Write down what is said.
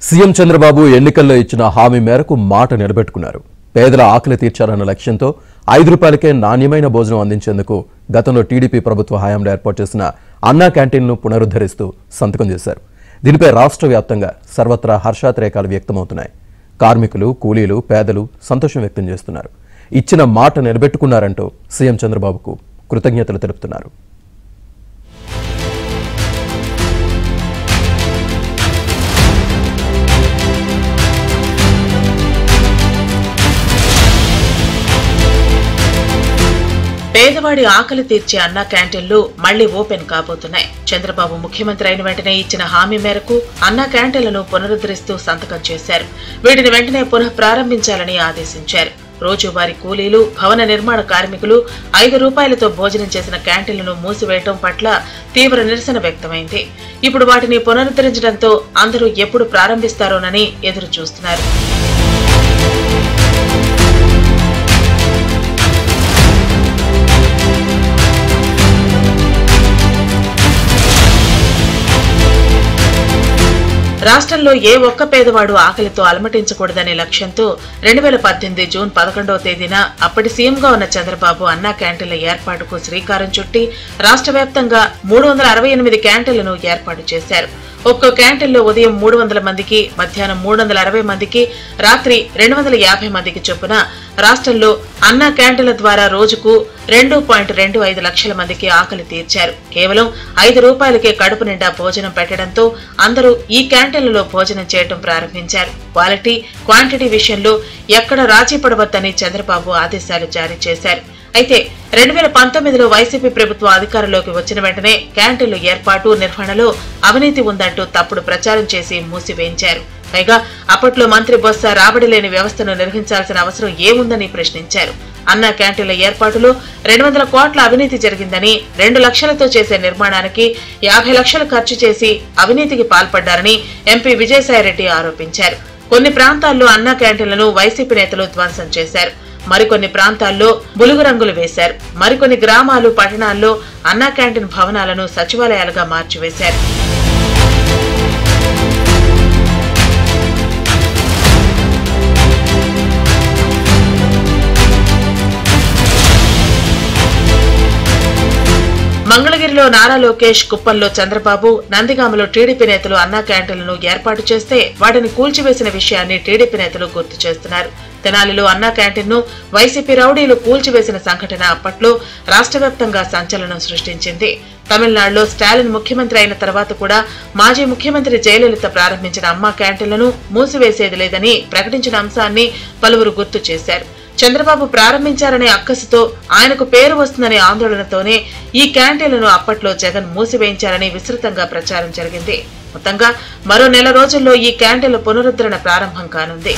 CM Chandrababu ఎన్నికల్లో ఇచ్చిన హామీ మేరకు మాట నిలబెట్టుకున్నారు. పేదల ఆకలి తీర్చాలన్న లక్ష్యంతో 5 రూపాయలకే నాణ్యమైన భోజనం అందించేందుకు గతంలో టీడీపీ ప్రభుత్వ హయాంలో ఏర్పాటు చేసిన అన్నా క్యాంటీన్ను పునరుద్ధరిస్తూ సంతకం చేశారు. దీనిపై రాష్ట్ర వ్యాప్తంగా సర్వత్రా హర్షాతిరేకాలు వ్యక్తమవుతున్నాయి. కార్మికులు, కూలీలు, పేదలు సంతోషం వ్యక్తం చేస్తున్నారు. ఇచ్చిన మాట నిలబెట్టుకున్నారంటూ సీఎం చంద్రబాబుకు కృతజ్ఞతలు తెలుపుతున్నారు. పేదవాడి ఆకలి తీర్చే అన్నా క్యాంటీన్లు మళ్లీ ఓపెన్ కాబోతున్నాయి. చంద్రబాబు ముఖ్యమంత్రి అయిన వెంటనే ఇచ్చిన హామీ మేరకు అన్నా క్యాంటీన్లను పునరుద్ధరిస్తూ సంతకం చేశారు. వీటిని వెంటనే పునః ప్రారంభించాలని ఆదేశించారు. రోజువారీ కూలీలు, భవన నిర్మాణ కార్మికులు 5 రూపాయలతో భోజనం చేసిన క్యాంటీన్లను మూసివేయడం పట్ల తీవ్ర నిరసన వ్యక్తమైంది. ఇప్పుడు వాటిని పునరుద్ధరించడంతో అందరూ ఎప్పుడు ప్రారంభిస్తారోనని ఎదురు చూస్తున్నారు. రాష్ట్రంలో ఏ ఒక్క పేదవాడు ఆకలితో అలమటించకూడదనే లక్ష్యంతో 2018 జూన్ 11వ తేదీన అప్పటి సీఎంగా ఉన్న చంద్రబాబు అన్నా క్యాంటీన్ల ఏర్పాటుకు శ్రీకారం చుట్టి రాష్ట్ర వ్యాప్తంగా 368 క్యాంటీన్లను ఏర్పాటు చేశారు. ఒక్కో క్యాంటీన్లో ఉదయం 300 మందికి, మధ్యాహ్నం 360 మందికి, రాత్రి 250 మందికి చొప్పున రాష్ట్రంలో అన్నా క్యాంటీన్ల ద్వారా రోజుకు 2.25 లక్షల మందికి ఆకలి తీర్చారు. కేవలం 5 రూపాయలకే కడుపు నిండా భోజనం పెట్టడంతో అందరూ ఈ క్యాంటీన్లలో భోజనం చేయడం ప్రారంభించారు. క్వాలిటీ, క్వాంటిటీ విషయంలో ఎక్కడ రాజీ పడవద్దని చంద్రబాబు ఆదేశాలు జారీ చేశారు. అయితే 2019లో వైసీపీ ప్రభుత్వం అధికారంలోకి వచ్చిన వెంటనే క్యాంటీన్లు ఏర్పాటు, నిర్వహణలో అవినీతి ఉందంటూ తప్పుడు ప్రచారం చేసి మూసివేయించారు. పైగా అప్పట్లో మంత్రి బొత్స రాబడి లేని వ్యవస్థను నిర్వహించాల్సిన అవసరం ఏముందని ప్రశ్నించారు. అన్నా క్యాంటీన్ల ఏర్పాటులో 200 కోట్ల అవినీతి జరిగిందని, 2 లక్షలతో చేసే నిర్మాణానికి 50 లక్షలు ఖర్చు చేసి అవినీతికి పాల్పడ్డారని ఎంపీ విజయసాయిరెడ్డి ఆరోపించారు. కొన్ని ప్రాంతాల్లో అన్నా క్యాంటీన్లను వైసీపీ నేతలు ధ్వంసం చేశారు. మరికొన్ని ప్రాంతాల్లో బులుగు రంగులు వేశారు. మరికొన్ని గ్రామాలు, పట్టణాల్లో అన్నా క్యాంటీన్ భవనాలను సచివాలయాలుగా మార్చివేశారు. మంగళగిరిలో నారా లోకేష్, కుప్పంలో చంద్రబాబు, నందిగామలో టీడీపీ నేతలు అన్నా క్యాంటీన్లను ఏర్పాటు చేస్తే వాటిని కూల్చివేసిన విషయాన్ని టీడీపీ నేతలు గుర్తు చేస్తున్నారు. తెనాలిలో అన్నా క్యాంటీన్ను వైసీపీ రౌడీలు కూల్చివేసిన సంఘటన అప్పట్లో రాష్ట్ర వ్యాప్తంగా సంచలనం సృష్టించింది. తమిళనాడులో స్టాలిన్ ముఖ్యమంత్రి అయిన తర్వాత కూడా మాజీ ముఖ్యమంత్రి జయలలిత ప్రారంభించిన అమ్మా క్యాంటీన్లను మూసివేసేది లేదని ప్రకటించిన అంశాన్ని పలువురు గుర్తు చేశారు. చంద్రబాబు ప్రారంభించారనే అక్కసుతో, ఆయనకు పేరు వస్తుందనే ఆందోళనతోనే ఈ క్యాంటీన్లను అప్పట్లో జగన్ మూసివేయించారని విస్తృతంగా ప్రచారం జరిగింది. మొత్తంగా మరో నెల రోజుల్లో ఈ క్యాంటీన్ల పునరుద్ధరణ ప్రారంభం కానుంది.